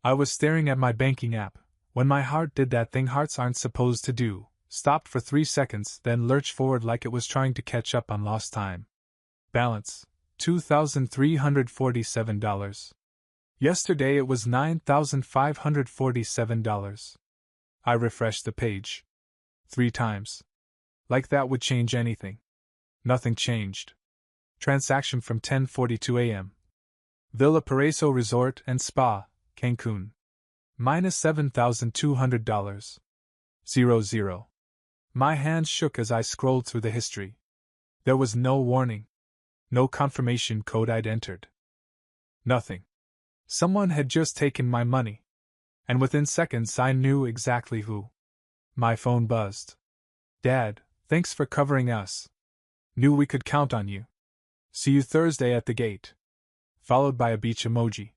I was staring at my banking app when my heart did that thing hearts aren't supposed to do, stopped for 3 seconds, then lurched forward like it was trying to catch up on lost time. Balance: $2,347. Yesterday it was $9,547. I refreshed the page 3 times. Like that would change anything. Nothing changed. Transaction from 10:42 a.m. Villa Paraiso Resort and Spa, Cancun. Minus $7,200. 00. My hands shook as I scrolled through the history. There was no warning. No confirmation code I'd entered. Nothing. Someone had just taken my money. And within seconds I knew exactly who. My phone buzzed. Dad, thanks for covering us. Knew we could count on you. See you Thursday at the gate. Followed by a beach emoji.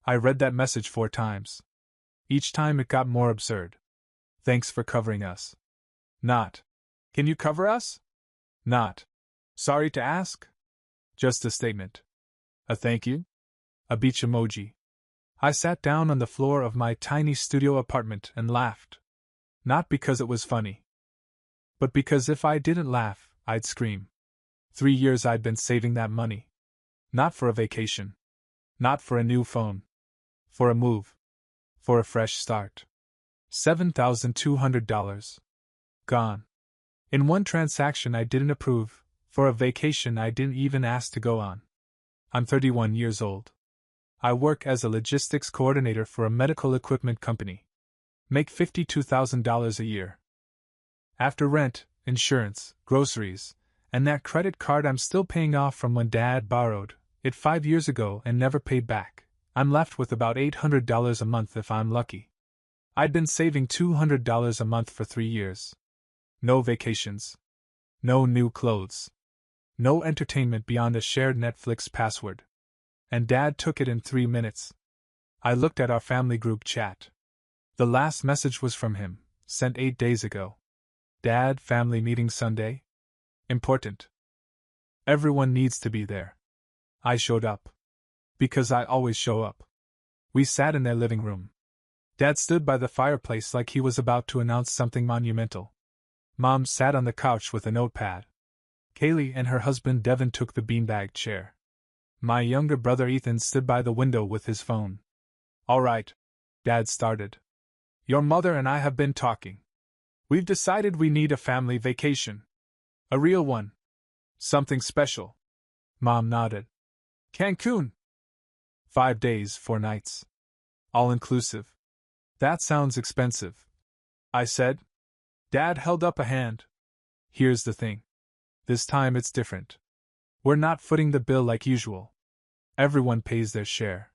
I read that message 4 times. Each time it got more absurd. Thanks for covering us. Not. Can you cover us? Not. Sorry to ask? Just a statement. A thank you? A beach emoji. I sat down on the floor of my tiny studio apartment and laughed. Not because it was funny. But because if I didn't laugh, I'd scream. 3 years I'd been saving that money. Not for a vacation. Not for a new phone. For a move. For a fresh start. $7,200. Gone. In one transaction I didn't approve, for a vacation I didn't even ask to go on. I'm 31 years old. I work as a logistics coordinator for a medical equipment company. Make $52,000 a year. After rent, insurance, groceries, and that credit card I'm still paying off from when Dad borrowed it 5 years ago and never paid back, I'm left with about $800 a month if I'm lucky. I'd been saving $200 a month for 3 years. No vacations. No new clothes. No entertainment beyond a shared Netflix password. And Dad took it in 3 minutes. I looked at our family group chat. The last message was from him, sent 8 days ago. Dad, family meeting Sunday? Important. Everyone needs to be there. I showed up. Because I always show up. We sat in their living room. Dad stood by the fireplace like he was about to announce something monumental. Mom sat on the couch with a notepad. Kaylee and her husband Devin took the beanbag chair. My younger brother Ethan stood by the window with his phone. All right, Dad started. Your mother and I have been talking. We've decided we need a family vacation. A real one. Something special. Mom nodded. Cancun. 5 days, 4 nights. All inclusive. That sounds expensive, I said. Dad held up a hand. Here's the thing. This time it's different. We're not footing the bill like usual. Everyone pays their share.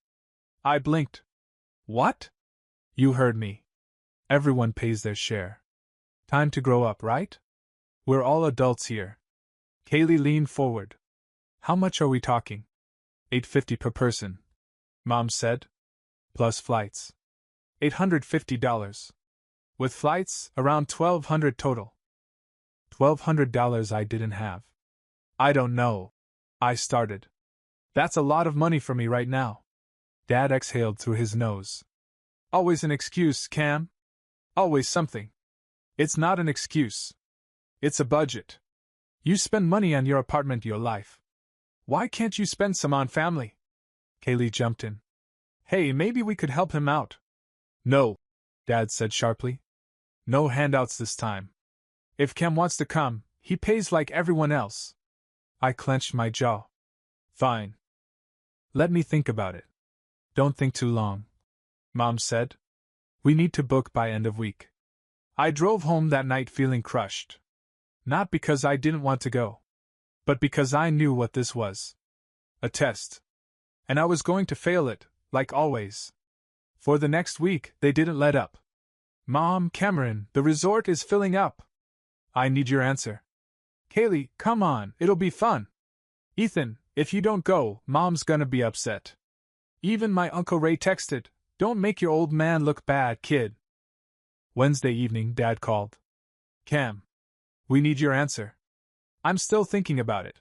I blinked. What? You heard me. Everyone pays their share. Time to grow up, right? We're all adults here. Kaylee leaned forward. How much are we talking? $850 per person, Mom said. Plus flights. $850. With flights, around $1,200 total. $1,200 I didn't have. I don't know. I started. That's a lot of money for me right now. Dad exhaled through his nose. Always an excuse, Cam. Always something. It's not an excuse. It's a budget. You spend money on your apartment your life. Why can't you spend some on family? Kaylee jumped in. Hey, maybe we could help him out. No, Dad said sharply. No handouts this time. If Cam wants to come, he pays like everyone else. I clenched my jaw. Fine. Let me think about it. Don't think too long, Mom said. We need to book by end of week. I drove home that night feeling crushed. Not because I didn't want to go, but because I knew what this was. A test. And I was going to fail it, like always. For the next week, they didn't let up. Mom, Cameron, the resort is filling up. I need your answer. Kaylee, come on, it'll be fun. Ethan, if you don't go, Mom's gonna be upset. Even my Uncle Ray texted, don't make your old man look bad, kid. Wednesday evening, Dad called. Cam. We need your answer. I'm still thinking about it.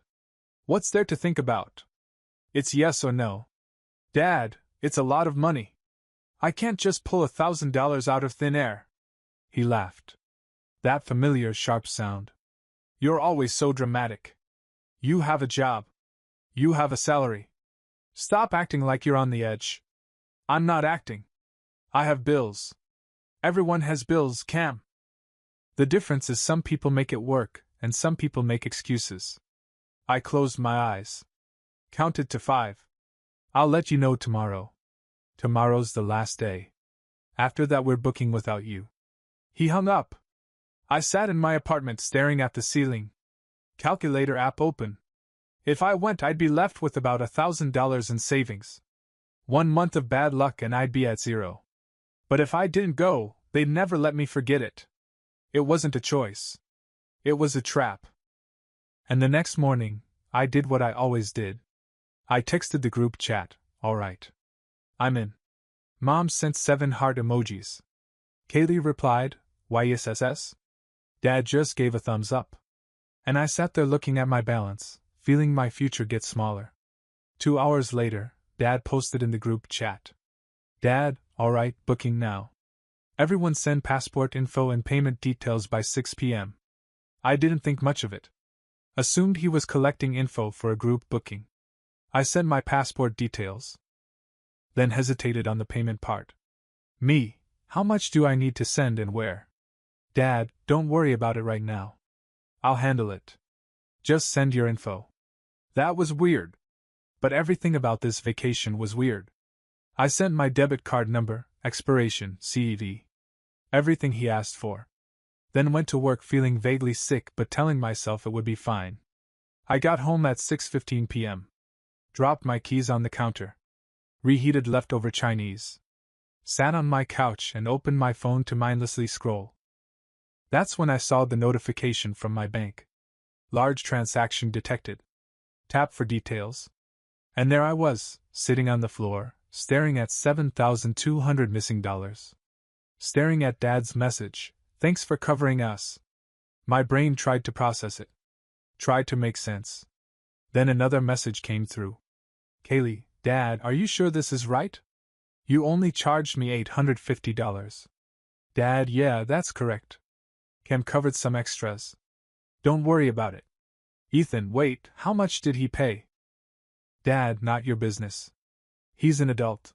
What's there to think about? It's yes or no. Dad, it's a lot of money. I can't just pull $1,000 out of thin air. He laughed. That familiar sharp sound. You're always so dramatic. You have a job. You have a salary. Stop acting like you're on the edge. I'm not acting. I have bills. Everyone has bills, Cam. The difference is some people make it work, and some people make excuses. I closed my eyes. Counted to 5. I'll let you know tomorrow. Tomorrow's the last day. After that we're booking without you. He hung up. I sat in my apartment staring at the ceiling. Calculator app open. If I went, I'd be left with about $1,000 in savings. 1 month of bad luck and I'd be at zero. But if I didn't go, they'd never let me forget it. It wasn't a choice. It was a trap. And the next morning, I did what I always did. I texted the group chat, "All right. I'm in." Mom sent 7 heart emojis. Kaylee replied, "YSSS?" Dad just gave a thumbs up. And I sat there looking at my balance, feeling my future get smaller. 2 hours later, Dad posted in the group chat. "Dad, alright, booking now. Everyone send passport info and payment details by 6 p.m. I didn't think much of it. Assumed he was collecting info for a group booking. I sent my passport details. Then hesitated on the payment part. Me, how much do I need to send and where? Dad, don't worry about it right now. I'll handle it. Just send your info. That was weird. But everything about this vacation was weird. I sent my debit card number, expiration, CEV. Everything he asked for. Then went to work feeling vaguely sick but telling myself it would be fine. I got home at 6:15 p.m. Dropped my keys on the counter. Reheated leftover Chinese. Sat on my couch and opened my phone to mindlessly scroll. That's when I saw the notification from my bank. Large transaction detected. Tap for details. And there I was, sitting on the floor, staring at $7,200 missing dollars. Staring at Dad's message, "Thanks for covering us." My brain tried to process it. Tried to make sense. Then another message came through. "Kaylee, Dad, are you sure this is right? You only charged me $850. Dad, yeah, that's correct. Cam covered some extras. Don't worry about it. Ethan, wait, how much did he pay? Dad, not your business. He's an adult.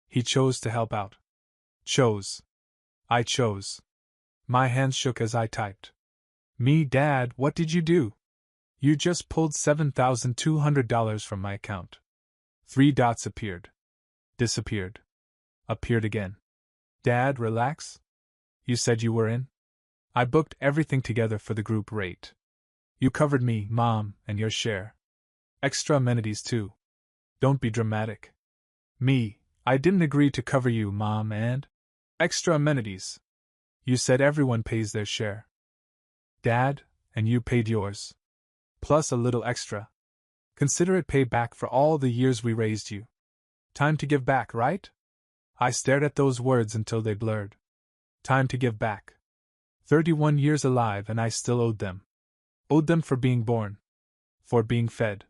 He chose to help out. Chose. I chose. My hands shook as I typed. Me, Dad, what did you do? You just pulled $7,200 from my account. 3 dots appeared. Disappeared. Appeared again. Dad, relax. You said you were in? I booked everything together for the group rate. You covered me, Mom, and your share. Extra amenities too. Don't be dramatic. Me, I didn't agree to cover you, Mom, and extra amenities. You said everyone pays their share. Dad, and you paid yours. Plus a little extra. Consider it payback for all the years we raised you. Time to give back, right? I stared at those words until they blurred. Time to give back. 31 years alive and I still owed them. Owed them for being born. For being fed.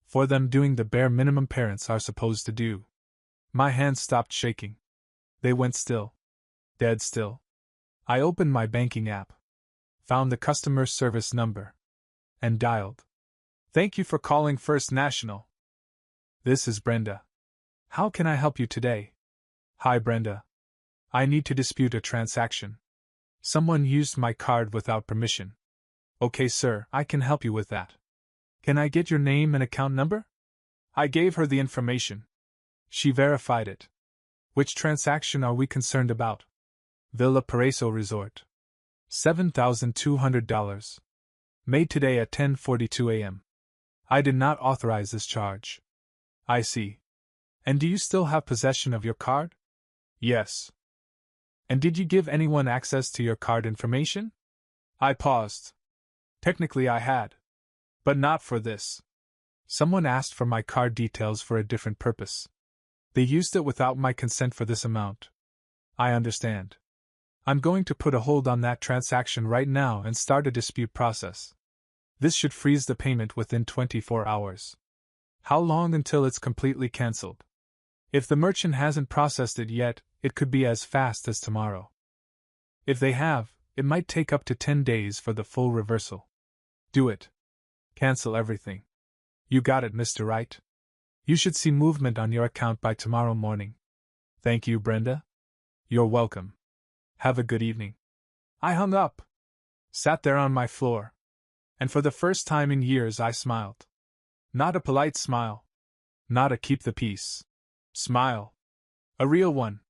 For them doing the bare minimum parents are supposed to do. My hands stopped shaking. They went still. Dead still. I opened my banking app. Found the customer service number. And dialed. Thank you for calling First National. This is Brenda. How can I help you today? Hi, Brenda. I need to dispute a transaction. Someone used my card without permission. Okay, sir, I can help you with that. Can I get your name and account number? I gave her the information. She verified it. Which transaction are we concerned about? Villa Paraiso Resort. $7,200. Made today at 10:42 a.m. I did not authorize this charge. I see. And do you still have possession of your card? Yes. And did you give anyone access to your card information? I paused. Technically I had. But not for this. Someone asked for my card details for a different purpose. They used it without my consent for this amount. I understand. I'm going to put a hold on that transaction right now and start a dispute process. This should freeze the payment within 24 hours. How long until it's completely cancelled? If the merchant hasn't processed it yet, it could be as fast as tomorrow. If they have, it might take up to 10 days for the full reversal. Do it. Cancel everything. You got it, Mr. Wright. You should see movement on your account by tomorrow morning. Thank you, Brenda. You're welcome. Have a good evening. I hung up. Sat there on my floor. And for the first time in years I smiled. Not a polite smile. Not a keep the peace smile. A real one.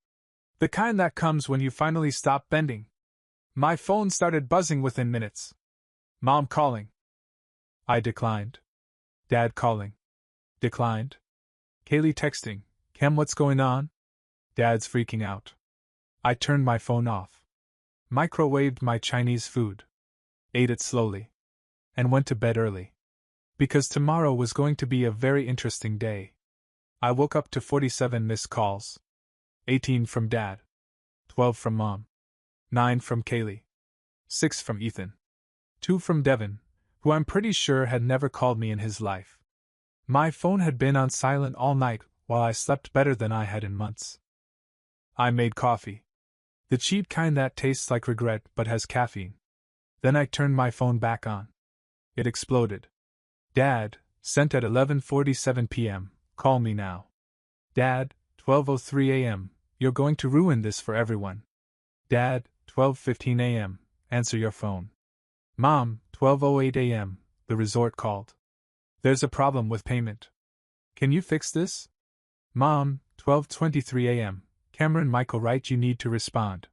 The kind that comes when you finally stop bending. My phone started buzzing within minutes. Mom calling. I declined. Dad calling. Declined. Kaylee texting. Cam, what's going on? Dad's freaking out. I turned my phone off. Microwaved my Chinese food. Ate it slowly. And went to bed early. Because tomorrow was going to be a very interesting day. I woke up to 47 missed calls. 18 from Dad. 12 from Mom. 9 from Kaylee. 6 from Ethan. 2 from Devin, who I'm pretty sure had never called me in his life. My phone had been on silent all night while I slept better than I had in months. I made coffee. The cheap kind that tastes like regret but has caffeine. Then I turned my phone back on. It exploded. Dad, sent at 11:47 p.m., call me now. Dad, 12:03 a.m., you're going to ruin this for everyone. Dad, 12:15 a.m., answer your phone. Mom, 12:08 a.m., the resort called. There's a problem with payment. Can you fix this? Mom, 12:23 a.m., Cameron Michael Wright, you need to respond.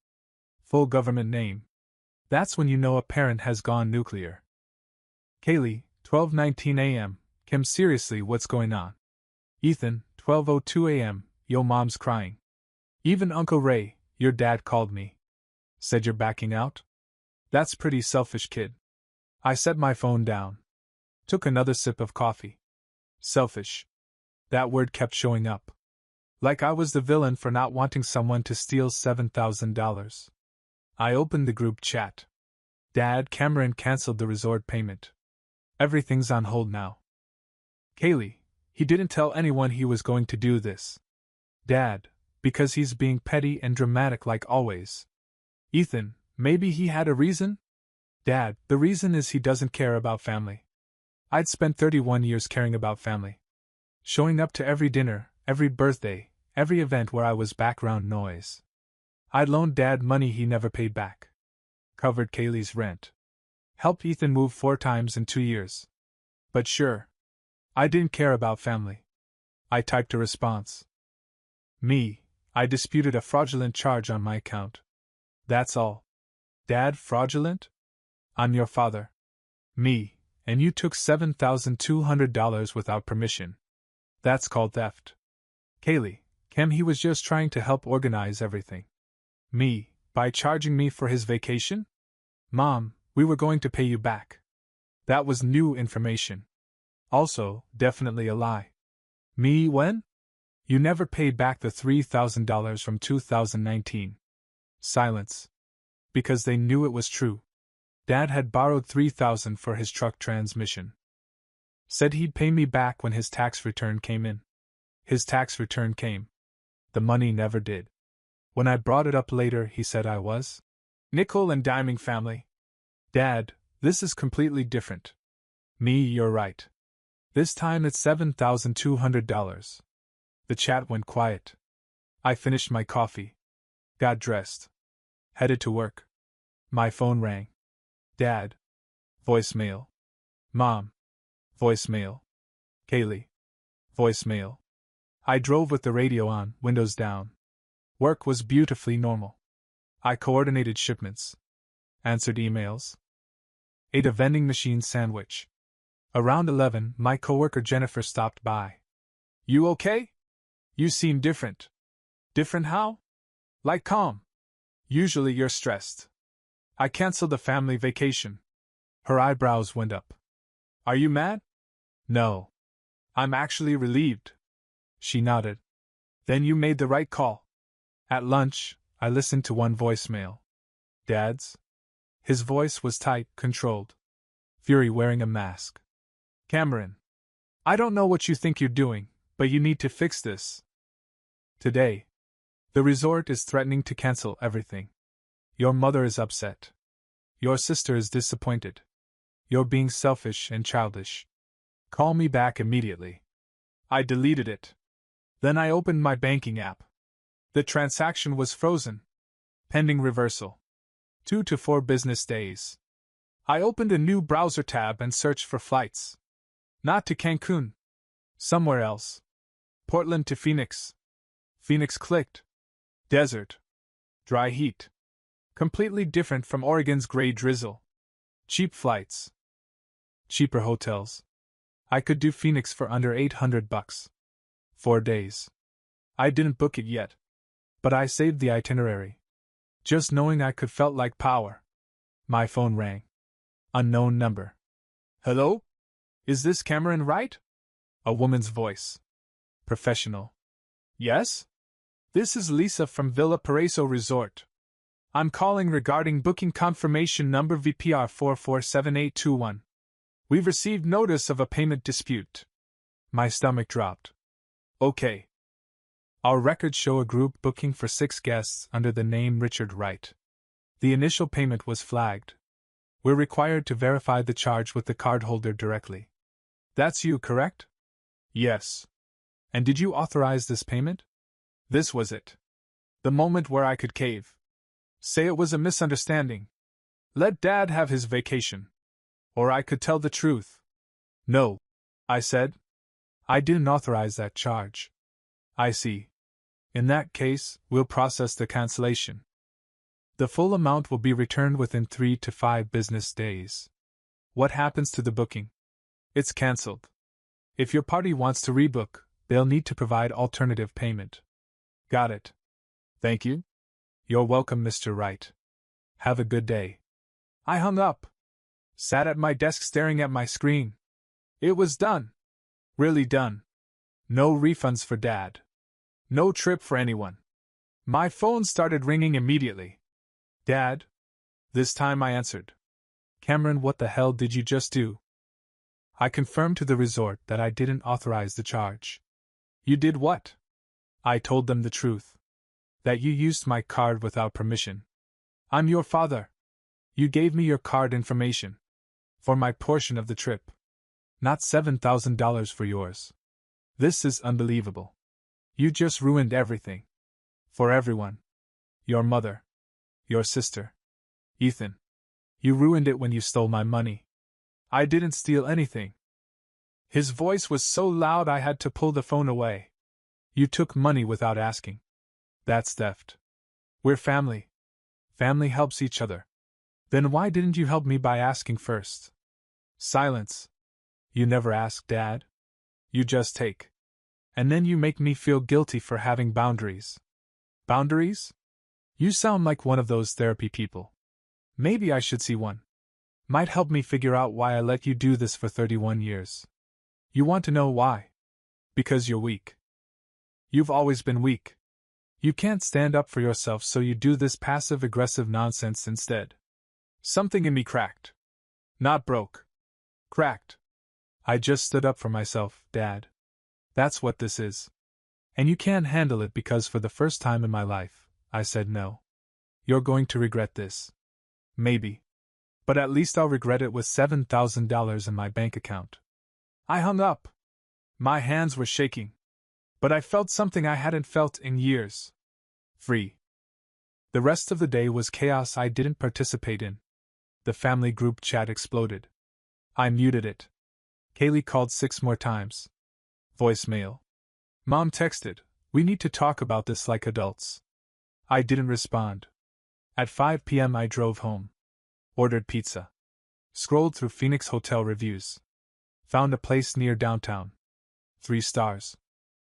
Full government name. That's when you know a parent has gone nuclear. Kaylee, 12:19 a.m., Kim, seriously, what's going on? Ethan, 12:02 a.m., yo, mom's crying. Even Uncle Ray, your dad, called me. Said you're backing out? That's pretty selfish, kid. I set my phone down. Took another sip of coffee. Selfish. That word kept showing up. Like I was the villain for not wanting someone to steal $7,000. I opened the group chat. Dad, Cameron canceled the resort payment. Everything's on hold now. Kaylee, he didn't tell anyone he was going to do this. Dad, because he's being petty and dramatic like always. Ethan, maybe he had a reason? Dad, the reason is he doesn't care about family. I'd spent 31 years caring about family. Showing up to every dinner, every birthday, every event where I was background noise. I'd loaned Dad money he never paid back. Covered Kaylee's rent. Helped Ethan move 4 times in 2 years. But sure, I didn't care about family. I typed a response. Me, I disputed a fraudulent charge on my account. That's all. Dad, fraudulent? I'm your father. Me, and you took $7,200 without permission. That's called theft. Kaylee, Cam, he was just trying to help organize everything. Me, by charging me for his vacation? Mom, we were going to pay you back. That was new information. Also, definitely a lie. Me, when? You never paid back the $3,000 from 2019. Silence. Because they knew it was true. Dad had borrowed $3,000 for his truck transmission. Said he'd pay me back when his tax return came in. His tax return came. The money never did. When I brought it up later, he said I was nickel and diming family. Dad, this is completely different. Me, you're right. This time it's $7,200. The chat went quiet. I finished my coffee. Got dressed. Headed to work. My phone rang. Dad. Voicemail. Mom. Voicemail. Kaylee. Voicemail. I drove with the radio on, windows down. Work was beautifully normal. I coordinated shipments. Answered emails. Ate a vending machine sandwich. Around 11, my coworker Jennifer stopped by. You okay? You seem different. Different how? Like calm. Usually you're stressed. I canceled the family vacation. Her eyebrows went up. Are you mad? No. I'm actually relieved. She nodded. Then you made the right call. At lunch, I listened to one voicemail. Dad's? His voice was tight, controlled. Fury wearing a mask. Cameron. I don't know what you think you're doing, but you need to fix this. Today. The resort is threatening to cancel everything. Your mother is upset. Your sister is disappointed. You're being selfish and childish. Call me back immediately. I deleted it. Then I opened my banking app. The transaction was frozen. Pending reversal. 2 to 4 business days. I opened a new browser tab and searched for flights. Not to Cancun. Somewhere else. Portland to Phoenix. Phoenix clicked. Desert. Dry heat. Completely different from Oregon's gray drizzle. Cheap flights. Cheaper hotels. I could do Phoenix for under $800. 4 days. I didn't book it yet. But I saved the itinerary. Just knowing I could felt like power. My phone rang. Unknown number. Hello? Is this Cameron Wright? A woman's voice. Professional. Yes? This is Lisa from Villa Paraiso Resort. I'm calling regarding booking confirmation number VPR 447821. We've received notice of a payment dispute. My stomach dropped. Okay. Our records show a group booking for 6 guests under the name Richard Wright. The initial payment was flagged. We're required to verify the charge with the cardholder directly. That's you, correct? Yes. And did you authorize this payment? This was it. The moment where I could cave. Say it was a misunderstanding. Let Dad have his vacation. Or I could tell the truth. No, I said. I didn't authorize that charge. I see. In that case, we'll process the cancellation. The full amount will be returned within 3 to 5 business days. What happens to the booking? It's cancelled. If your party wants to rebook, they'll need to provide alternative payment. Got it. Thank you. You're welcome, Mr. Wright. Have a good day. I hung up. Sat at my desk staring at my screen. It was done. Really done. No refunds for Dad. No trip for anyone. My phone started ringing immediately. Dad? This time I answered. Cameron, what the hell did you just do? I confirmed to the resort that I didn't authorize the charge. You did what? I told them the truth. That you used my card without permission. I'm your father. You gave me your card information. For my portion of the trip. Not $7,000 for yours. This is unbelievable. You just ruined everything. For everyone. Your mother. Your sister. Ethan. You ruined it when you stole my money. I didn't steal anything. His voice was so loud I had to pull the phone away. You took money without asking. That's theft. We're family. Family helps each other. Then why didn't you help me by asking first? Silence. You never ask, Dad. You just take. And then you make me feel guilty for having boundaries. Boundaries? You sound like one of those therapy people. Maybe I should see one. Might help me figure out why I let you do this for 31 years. You want to know why? Because you're weak. You've always been weak. You can't stand up for yourself, so you do this passive-aggressive nonsense instead. Something in me cracked. Not broke. Cracked. I just stood up for myself, Dad. That's what this is. And you can't handle it because for the first time in my life, I said no. You're going to regret this. Maybe. But at least I'll regret it with $7,000 in my bank account. I hung up. My hands were shaking. But I felt something I hadn't felt in years. Free. The rest of the day was chaos I didn't participate in. The family group chat exploded. I muted it. Kaylee called 6 more times. Voicemail. Mom texted, "We need to talk about this like adults." I didn't respond. At 5 p.m. I drove home. Ordered pizza. Scrolled through Phoenix hotel reviews. Found a place near downtown. 3 stars.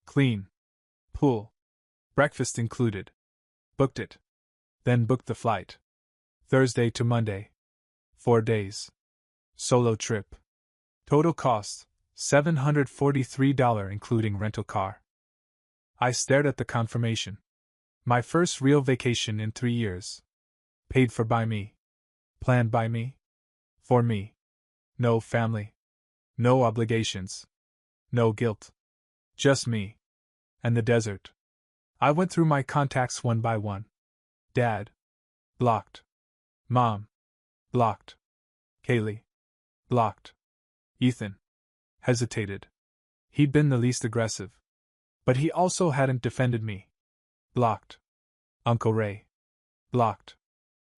Clean. Pool. Breakfast included. Booked it. Then booked the flight. Thursday to Monday. 4 days. Solo trip. Total cost, $743 including rental car. I stared at the confirmation. My first real vacation in 3 years. Paid for by me. Planned by me. For me. No family. No obligations. No guilt. Just me. And the desert. I went through my contacts one by one. Dad. Blocked. Mom. Blocked. Kaylee. Blocked. Ethan. Hesitated. He'd been the least aggressive. But he also hadn't defended me. Blocked. Uncle Ray. Blocked.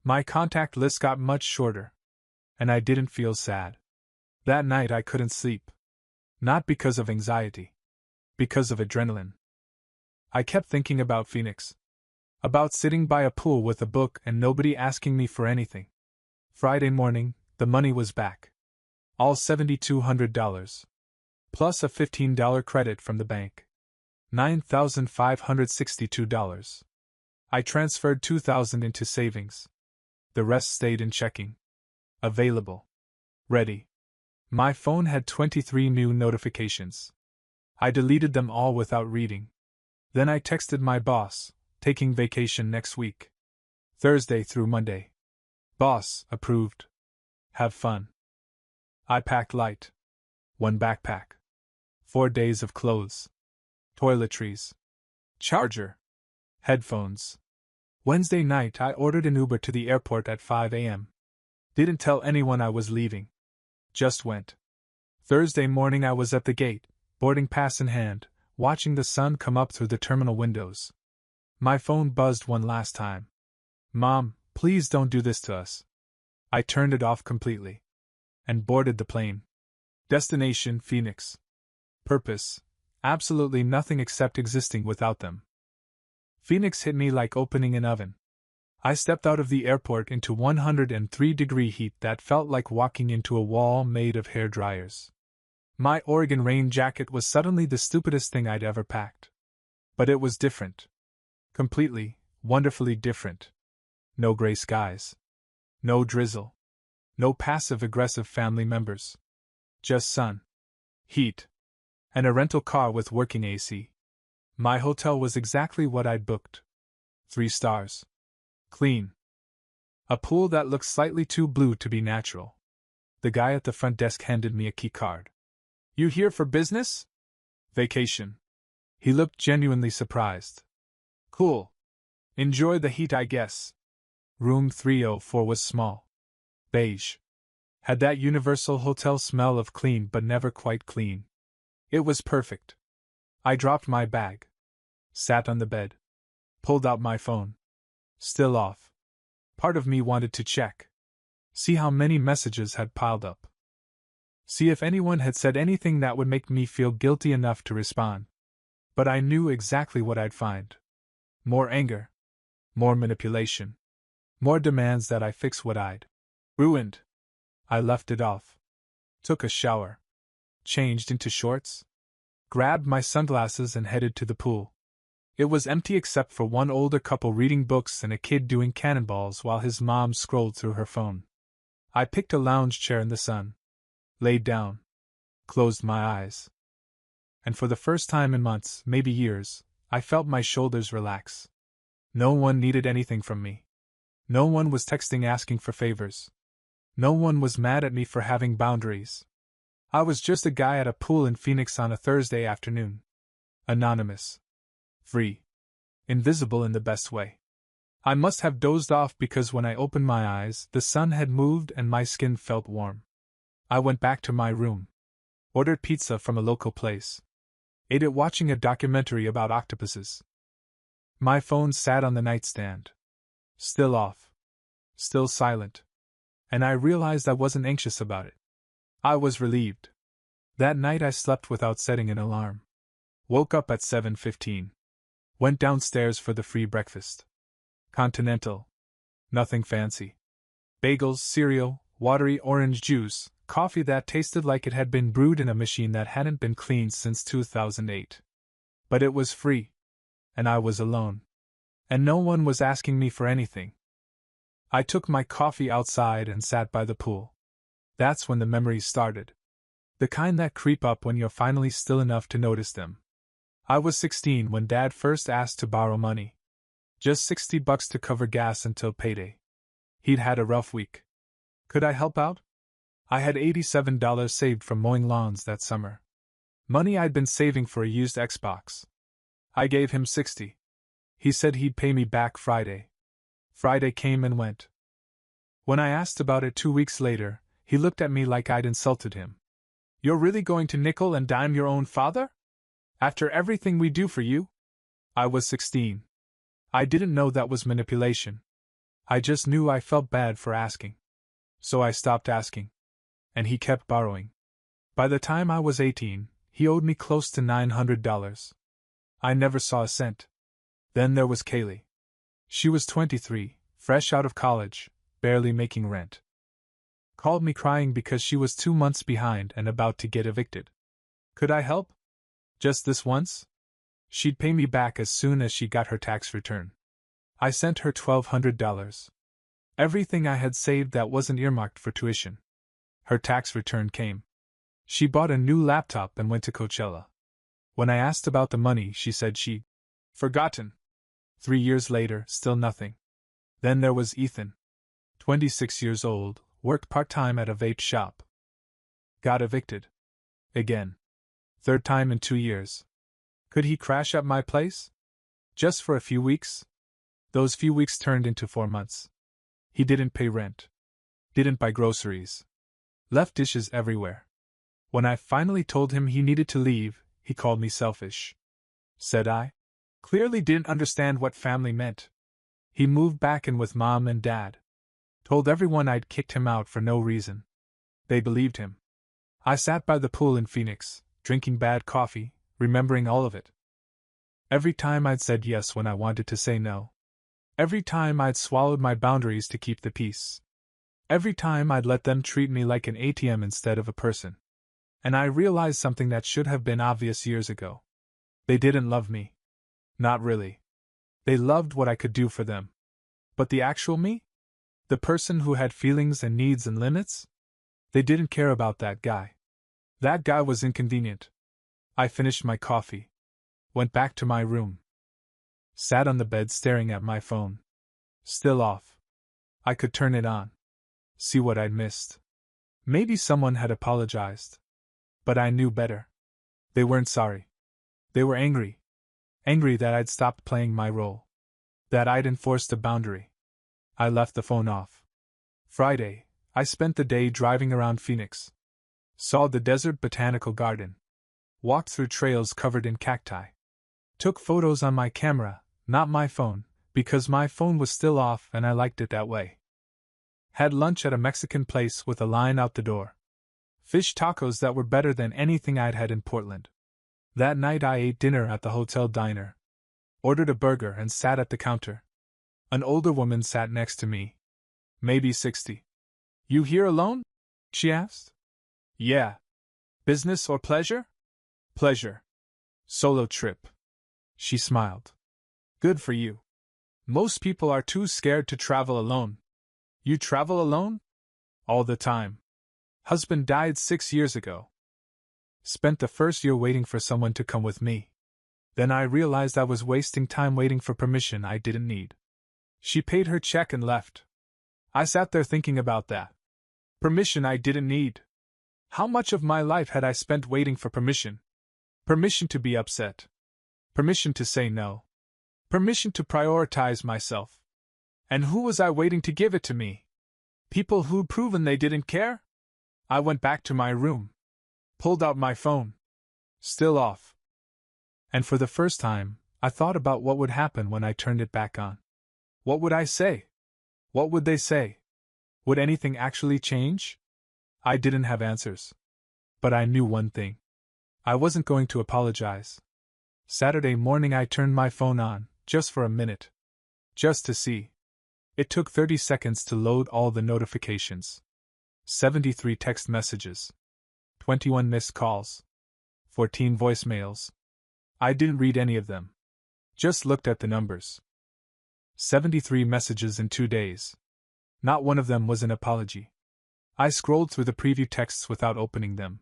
My contact list got much shorter. And I didn't feel sad. That night I couldn't sleep. Not because of anxiety. Because of adrenaline. I kept thinking about Phoenix. About sitting by a pool with a book and nobody asking me for anything. Friday morning, the money was back. All $7,200. Plus a $15 credit from the bank. $9,562. I transferred $2,000 into savings. The rest stayed in checking. Available. Ready. My phone had 23 new notifications. I deleted them all without reading. Then I texted my boss, taking vacation next week. Thursday through Monday. Boss, approved. Have fun. I packed light. 1 backpack. 4 days of clothes. Toiletries. Charger. Headphones. Wednesday night I ordered an Uber to the airport at 5 a.m. Didn't tell anyone I was leaving. Just went. Thursday morning I was at the gate, boarding pass in hand, watching the sun come up through the terminal windows. My phone buzzed one last time. Mom, please don't do this to us. I turned it off completely. And boarded the plane. Destination, Phoenix. Purpose, absolutely nothing except existing without them. Phoenix hit me like opening an oven. I stepped out of the airport into 103-degree heat that felt like walking into a wall made of hair dryers. My Oregon rain jacket was suddenly the stupidest thing I'd ever packed. But it was different. Completely, wonderfully different. No gray skies. No drizzle. No passive-aggressive family members. Just sun. Heat. And a rental car with working AC. My hotel was exactly what I'd booked. 3 stars. Clean. A pool that looked slightly too blue to be natural. The guy at the front desk handed me a key card. You here for business? Vacation. He looked genuinely surprised. Cool. Enjoy the heat, I guess. Room 304 was small. Beige. Had that universal hotel smell of clean but never quite clean. It was perfect. I dropped my bag. Sat on the bed. Pulled out my phone. Still off. Part of me wanted to check. See how many messages had piled up. See if anyone had said anything that would make me feel guilty enough to respond. But I knew exactly what I'd find. More anger. More manipulation. More demands that I fix what I'd ruined. I left it off. Took a shower. Changed into shorts. Grabbed my sunglasses and headed to the pool. It was empty except for one older couple reading books and a kid doing cannonballs while his mom scrolled through her phone. I picked a lounge chair in the sun. Laid down. Closed my eyes. And for the first time in months, maybe years, I felt my shoulders relax. No one needed anything from me. No one was texting asking for favors. No one was mad at me for having boundaries. I was just a guy at a pool in Phoenix on a Thursday afternoon. Anonymous. Free. Invisible in the best way. I must have dozed off because when I opened my eyes, the sun had moved and my skin felt warm. I went back to my room. Ordered pizza from a local place. Ate it watching a documentary about octopuses. My phone sat on the nightstand. Still off. Still silent. And I realized I wasn't anxious about it. I was relieved. That night I slept without setting an alarm. Woke up at 7:15. Went downstairs for the free breakfast. Continental. Nothing fancy. Bagels, cereal, watery orange juice, coffee that tasted like it had been brewed in a machine that hadn't been cleaned since 2008. But it was free. And I was alone. And no one was asking me for anything. I took my coffee outside and sat by the pool. That's when the memories started. The kind that creep up when you're finally still enough to notice them. I was 16 when Dad first asked to borrow money. Just $60 to cover gas until payday. He'd had a rough week. Could I help out? I had $87 saved from mowing lawns that summer. Money I'd been saving for a used Xbox. I gave him $60. He said he'd pay me back Friday. Friday came and went. When I asked about it 2 weeks later, he looked at me like I'd insulted him. You're really going to nickel and dime your own father? After everything we do for you? I was 16. I didn't know that was manipulation. I just knew I felt bad for asking. So I stopped asking. And he kept borrowing. By the time I was 18, he owed me close to $900. I never saw a cent. Then there was Kaylee. She was 23, fresh out of college, barely making rent. Called me crying because she was 2 months behind and about to get evicted. Could I help? Just this once? She'd pay me back as soon as she got her tax return. I sent her $1,200. Everything I had saved that wasn't earmarked for tuition. Her tax return came. She bought a new laptop and went to Coachella. When I asked about the money, she said she'd forgotten. 3 years later, still nothing. Then there was Ethan. 26 years old, worked part-time at a vape shop. Got evicted. Again. 3rd time in 2 years. Could he crash at my place? Just for a few weeks? Those few weeks turned into 4 months. He didn't pay rent. Didn't buy groceries. Left dishes everywhere. When I finally told him he needed to leave, he called me selfish. Said I clearly didn't understand what family meant. He moved back in with Mom and Dad. Told everyone I'd kicked him out for no reason. They believed him. I sat by the pool in Phoenix, drinking bad coffee, remembering all of it. Every time I'd said yes when I wanted to say no. Every time I'd swallowed my boundaries to keep the peace. Every time I'd let them treat me like an ATM instead of a person. And I realized something that should have been obvious years ago. They didn't love me. Not really. They loved what I could do for them. But the actual me? The person who had feelings and needs and limits? They didn't care about that guy. That guy was inconvenient. I finished my coffee. Went back to my room. Sat on the bed staring at my phone. Still off. I could turn it on. See what I'd missed. Maybe someone had apologized. But I knew better. They weren't sorry. They were angry. Angry that I'd stopped playing my role. That I'd enforced a boundary. I left the phone off. Friday, I spent the day driving around Phoenix. Saw the desert botanical garden. Walked through trails covered in cacti. Took photos on my camera, not my phone, because my phone was still off and I liked it that way. Had lunch at a Mexican place with a line out the door. Fish tacos that were better than anything I'd had in Portland. That night I ate dinner at the hotel diner. Ordered a burger and sat at the counter. An older woman sat next to me. Maybe 60. You here alone? She asked. Yeah. Business or pleasure? Pleasure. Solo trip. She smiled. Good for you. Most people are too scared to travel alone. You travel alone? All the time. Husband died 6 years ago. Spent the first year waiting for someone to come with me. Then I realized I was wasting time waiting for permission I didn't need. She paid her check and left. I sat there thinking about that. Permission I didn't need. How much of my life had I spent waiting for permission? Permission to be upset. Permission to say no. Permission to prioritize myself. And who was I waiting to give it to me? People who'd proven they didn't care? I went back to my room. Pulled out my phone. Still off. And for the first time, I thought about what would happen when I turned it back on. What would I say? What would they say? Would anything actually change? I didn't have answers. But I knew one thing. I wasn't going to apologize. Saturday morning I turned my phone on, just for a minute. Just to see. It took 30 seconds to load all the notifications. 73 text messages. 21 missed calls. 14 voicemails. I didn't read any of them. Just looked at the numbers. 73 messages in 2 days. Not one of them was an apology. I scrolled through the preview texts without opening them.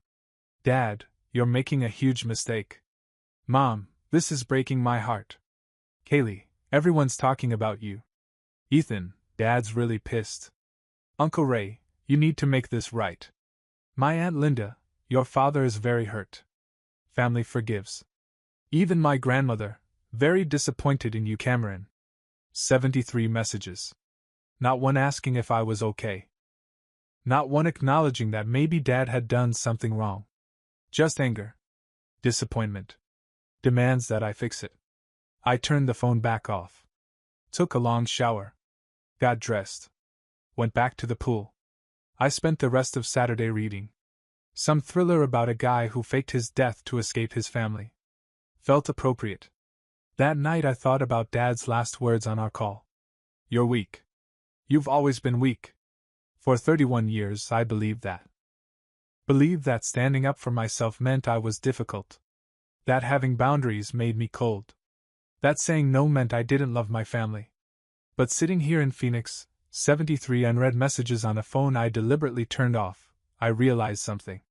Dad, you're making a huge mistake. Mom, this is breaking my heart. Kaylee, everyone's talking about you. Ethan, Dad's really pissed. Uncle Ray, you need to make this right. My Aunt Linda, your father is very hurt. Family forgives. Even my grandmother, Very disappointed in you, Cameron. 73 messages. Not one asking if I was okay. Not one acknowledging that maybe Dad had done something wrong. Just anger. Disappointment. Demands that I fix it. I turned the phone back off. Took a long shower. Got dressed. Went back to the pool. I spent the rest of Saturday reading. Some thriller about a guy who faked his death to escape his family. Felt appropriate. That night I thought about Dad's last words on our call. You're weak. You've always been weak. For 31 years I believed that. Believed that standing up for myself meant I was difficult. That having boundaries made me cold. That saying no meant I didn't love my family. But sitting here in Phoenix, 73 unread messages on a phone I deliberately turned off, I realized something.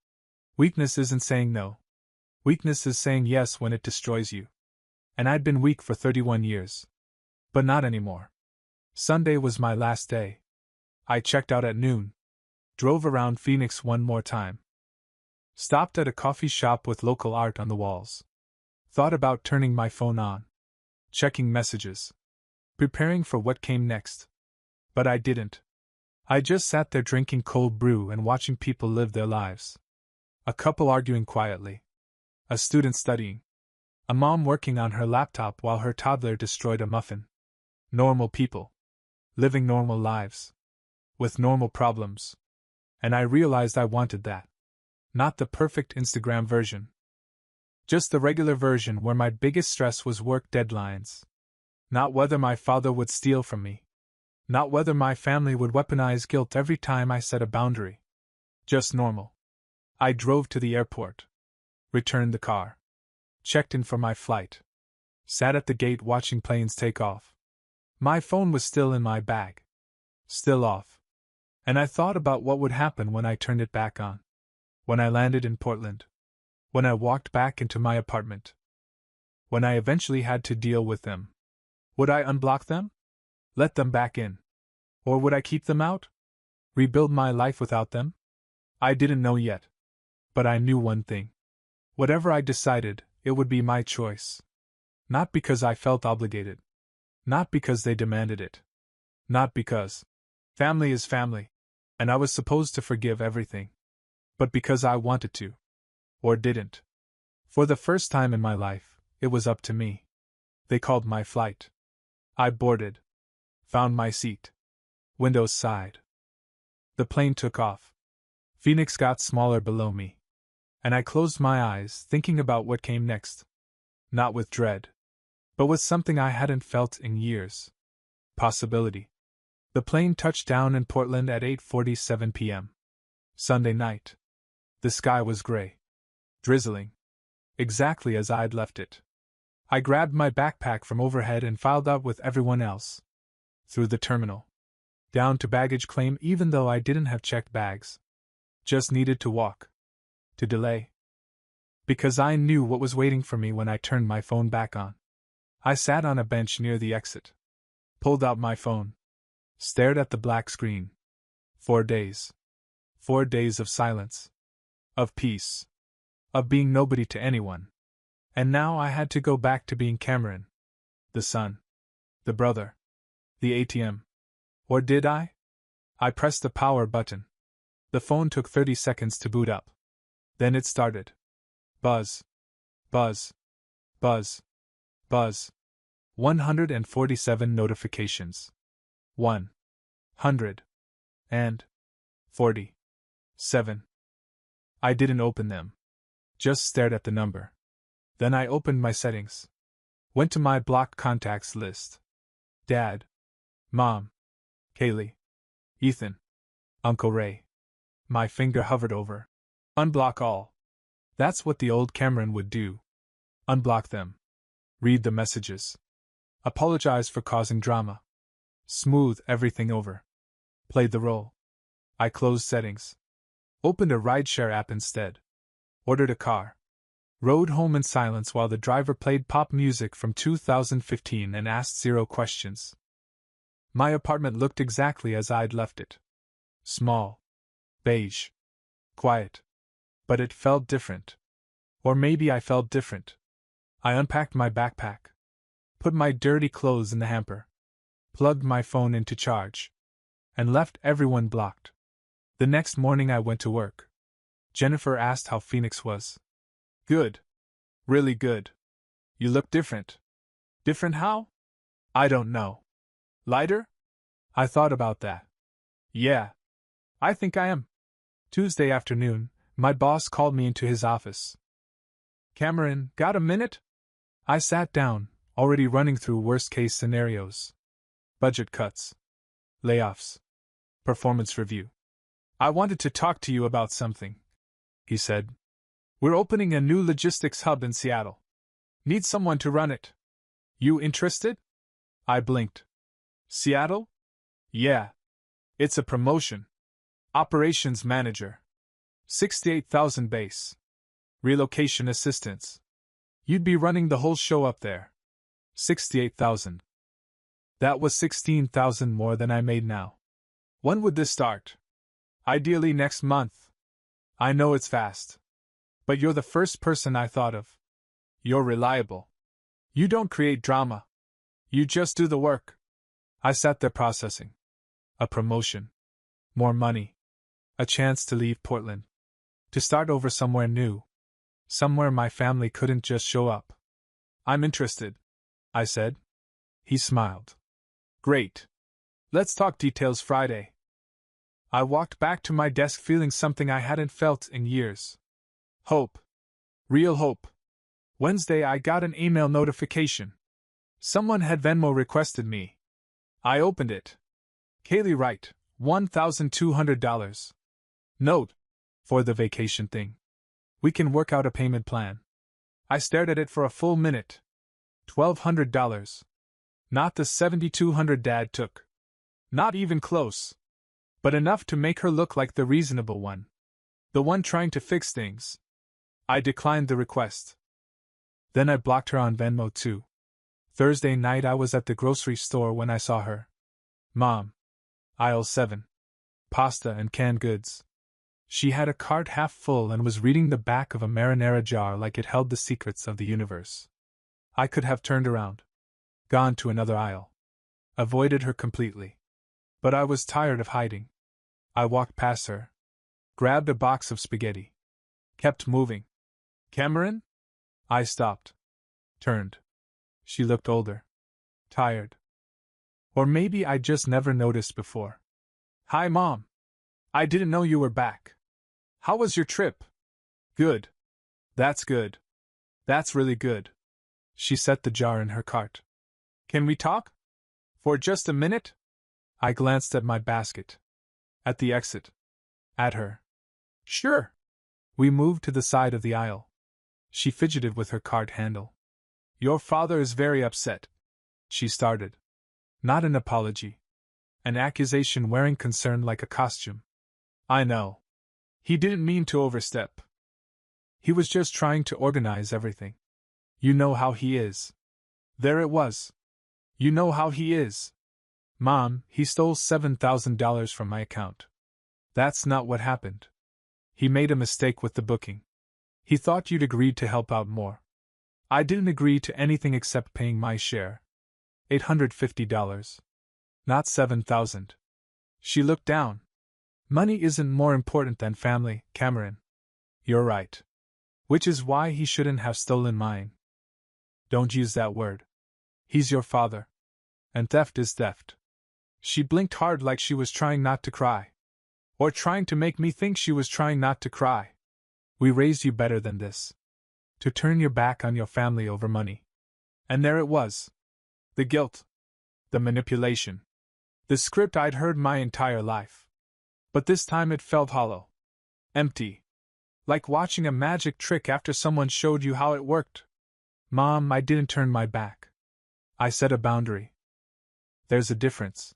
Weakness isn't saying no. Weakness is saying yes when it destroys you. And I'd been weak for 31 years. But not anymore. Sunday was my last day. I checked out at noon. Drove around Phoenix one more time. Stopped at a coffee shop with local art on the walls. Thought about turning my phone on. Checking messages. Preparing for what came next. But I didn't. I just sat there drinking cold brew and watching people live their lives. A couple arguing quietly. A student studying. A mom working on her laptop while her toddler destroyed a muffin. Normal people. Living normal lives. With normal problems. And I realized I wanted that. Not the perfect Instagram version. Just the regular version where my biggest stress was work deadlines. Not whether my father would steal from me. Not whether my family would weaponize guilt every time I set a boundary. Just normal. I drove to the airport. Returned the car. Checked in for my flight. Sat at the gate watching planes take off. My phone was still in my bag. Still off. And I thought about what would happen when I turned it back on. When I landed in Portland. When I walked back into my apartment. When I eventually had to deal with them. Would I unblock them? Let them back in? Or would I keep them out? Rebuild my life without them? I didn't know yet. But I knew one thing. Whatever I decided, it would be my choice. Not because I felt obligated. Not because they demanded it. Not because family is family, and I was supposed to forgive everything. But because I wanted to. Or didn't. For the first time in my life, it was up to me. They called my flight. I boarded. Found my seat. Windows side. The plane took off. Phoenix got smaller below me. And I closed my eyes, thinking about what came next. Not with dread. But with something I hadn't felt in years. Possibility. The plane touched down in Portland at 8:47 p.m. Sunday night. The sky was gray. Drizzling. Exactly as I'd left it. I grabbed my backpack from overhead and filed out with everyone else. Through the terminal. Down to baggage claim even though I didn't have checked bags. Just needed to walk. To delay. Because I knew what was waiting for me when I turned my phone back on. I sat on a bench near the exit. Pulled out my phone. Stared at the black screen. 4 days. 4 days of silence. Of peace. Of being nobody to anyone. And now I had to go back to being Cameron. The son. The brother. The ATM. Or did I? I pressed the power button. The phone took 30 seconds to boot up. Then it started. Buzz. Buzz. Buzz. Buzz. 147 notifications. 147. I didn't open them. Just stared at the number. Then I opened my settings. Went to my blocked contacts list. Dad. Mom. Kaylee. Ethan. Uncle Ray. My finger hovered over. Unblock all. That's what the old Cameron would do. Unblock them. Read the messages. Apologize for causing drama. Smooth everything over. Played the role. I closed settings. Opened a rideshare app instead. Ordered a car. Rode home in silence while the driver played pop music from 2015 and asked 0 questions. My apartment looked exactly as I'd left it. Small. Beige. Quiet. But it felt different. Or maybe I felt different. I unpacked my backpack. put my dirty clothes in the hamper, plugged my phone into charge, and left everyone blocked. The next morning I went to work. Jennifer asked how Phoenix was. Good. Really good. You look different. Different how? I don't know. Lighter? I thought about that. Yeah. I think I am. Tuesday afternoon, my boss called me into his office. Cameron, got a minute? I sat down, already running through worst-case scenarios. Budget cuts. Layoffs. Performance review. I wanted to talk to you about something, he said. We're opening a new logistics hub in Seattle. Need someone to run it. You interested? I blinked. Seattle? Yeah. It's a promotion. Operations manager. 68,000 base. Relocation assistance. You'd be running the whole show up there. 68,000. That was 16,000 more than I made now. When would this start? Ideally next month. I know it's fast. But you're the first person I thought of. You're reliable. You don't create drama. You just do the work. I sat there processing. A promotion. More money. A chance to leave Portland. To start over somewhere new. Somewhere my family couldn't just show up. I'm interested, I said. He smiled. Great. Let's talk details Friday. I walked back to my desk feeling something I hadn't felt in years. Hope. Real hope. Wednesday I got an email notification. Someone had Venmo requested me. I opened it. Kaylee Wright, $1,200. Note. For the vacation thing. We can work out a payment plan. I stared at it for a full minute. $1,200. Not the $7,200 Dad took. Not even close. But enough to make her look like the reasonable one. The one trying to fix things. I declined the request. Then I blocked her on Venmo too. Thursday night I was at the grocery store when I saw her. Mom. Aisle 7. Pasta and canned goods. She had a cart half full and was reading the back of a marinara jar like it held the secrets of the universe. I could have turned around. Gone to another aisle. Avoided her completely. But I was tired of hiding. I walked past her. Grabbed a box of spaghetti. Kept moving. Cameron? I stopped. Turned. She looked older. Tired. Or maybe I just never noticed before. Hi, Mom. I didn't know you were back. How was your trip? Good. That's good. That's really good. She set the jar in her cart. Can we talk? For just a minute? I glanced at my basket. At the exit. At her. Sure. We moved to the side of the aisle. She fidgeted with her cart handle. Your father is very upset. She started. Not an apology. An accusation wearing concern like a costume. I know. He didn't mean to overstep. He was just trying to organize everything. You know how he is. There it was. You know how he is. Mom, he stole $7,000 from my account. That's not what happened. He made a mistake with the booking. He thought you'd agreed to help out more. I didn't agree to anything except paying my share. $850. Not $7,000. She looked down. Money isn't more important than family, Cameron. You're right. Which is why he shouldn't have stolen mine. Don't use that word. He's your father. And theft is theft. She blinked hard like she was trying not to cry. Or trying to make me think she was trying not to cry. We raised you better than this. To turn your back on your family over money. And there it was. The guilt. The manipulation. The script I'd heard my entire life. But this time it felt hollow. Empty. Like watching a magic trick after someone showed you how it worked. Mom, I didn't turn my back. I set a boundary. There's a difference.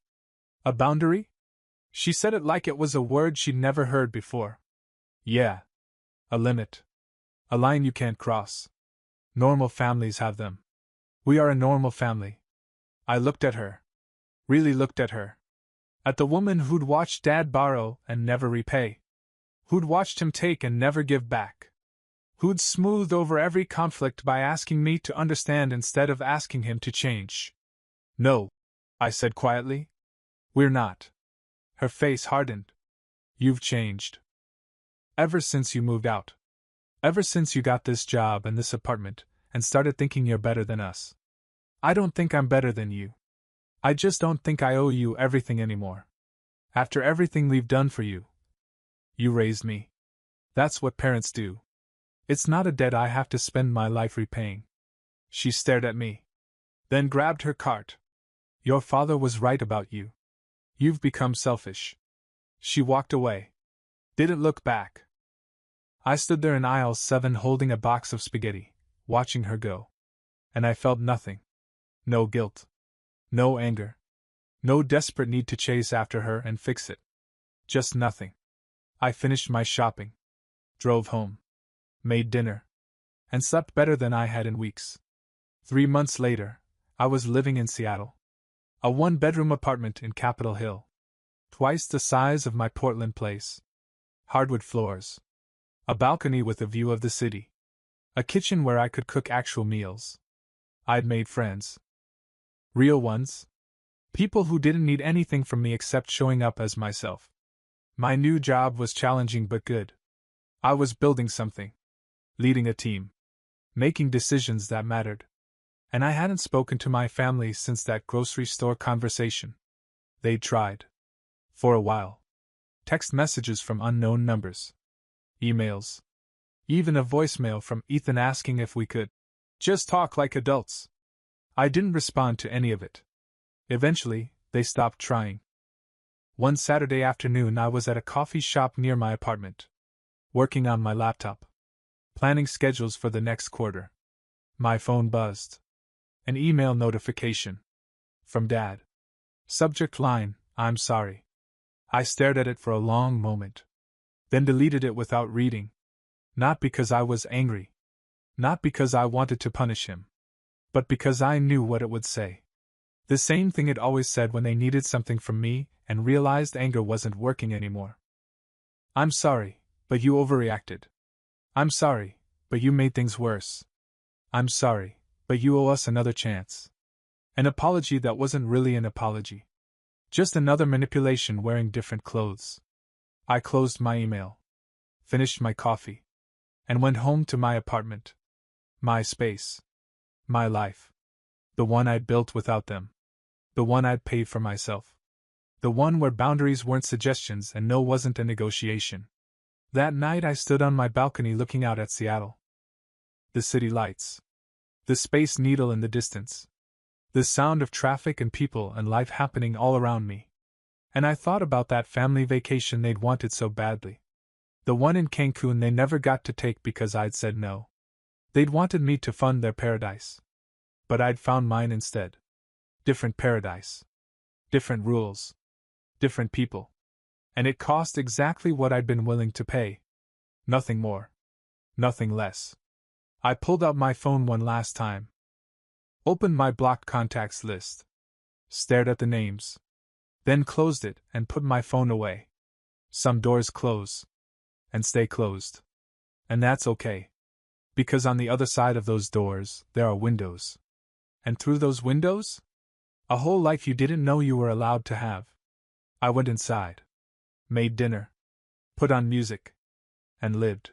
A boundary? She said it like it was a word she'd never heard before. Yeah. A limit. A line you can't cross. Normal families have them. We are a normal family. I looked at her. Really looked at her. At the woman who'd watched Dad borrow and never repay. Who'd watched him take and never give back. who'd smoothed over every conflict by asking me to understand instead of asking him to change. No, I said quietly. We're not. Her face hardened. You've changed. Ever since you moved out. Ever since you got this job and this apartment, and started thinking you're better than us. I don't think I'm better than you. I just don't think I owe you everything anymore. After everything we've done for you. You raised me. That's what parents do. It's not a debt I have to spend my life repaying. She stared at me. Then grabbed her cart. Your father was right about you. You've become selfish. She walked away. Didn't look back. I stood there in aisle 7 holding a box of spaghetti, watching her go. And I felt nothing. No guilt. No anger. No desperate need to chase after her and fix it. Just nothing. I finished my shopping. Drove home. Made dinner. And slept better than I had in weeks. 3 months later, I was living in Seattle. A 1-bedroom apartment in Capitol Hill. Twice the size of my Portland place. Hardwood floors. A balcony with a view of the city. A kitchen where I could cook actual meals. I'd made friends. Real ones. People who didn't need anything from me except showing up as myself. My new job was challenging but good. I was building something. Leading a team. Making decisions that mattered. And I hadn't spoken to my family since that grocery store conversation. They'd tried. For a while. Text messages from unknown numbers. Emails. Even a voicemail from Ethan asking if we could just talk like adults. I didn't respond to any of it. Eventually, they stopped trying. One Saturday afternoon, I was at a coffee shop near my apartment. Working on my laptop. Planning schedules for the next quarter. My phone buzzed. An email notification. From Dad. Subject line, I'm sorry. I stared at it for a long moment. Then deleted it without reading. Not because I was angry. Not because I wanted to punish him. But because I knew what it would say. The same thing it always said when they needed something from me and realized anger wasn't working anymore. I'm sorry, but you overreacted. I'm sorry, but you made things worse. I'm sorry, but you owe us another chance. An apology that wasn't really an apology. Just another manipulation wearing different clothes. I closed my email. Finished my coffee. And went home to my apartment. My space. My life. The one I'd built without them. The one I'd paid for myself. The one where boundaries weren't suggestions and no wasn't a negotiation. That night I stood on my balcony looking out at Seattle. The city lights. The Space Needle in the distance. The sound of traffic and people and life happening all around me. And I thought about that family vacation they'd wanted so badly. The one in Cancun they never got to take because I'd said no. They'd wanted me to fund their paradise. But I'd found mine instead. Different paradise. Different rules. Different people. And it cost exactly what I'd been willing to pay. Nothing more. Nothing less. I pulled out my phone one last time. Opened my blocked contacts list. Stared at the names. Then closed it and put my phone away. Some doors close. And stay closed. And that's okay. Because on the other side of those doors, there are windows. And through those windows? A whole life you didn't know you were allowed to have. I went inside. Made dinner. Put on music. And lived.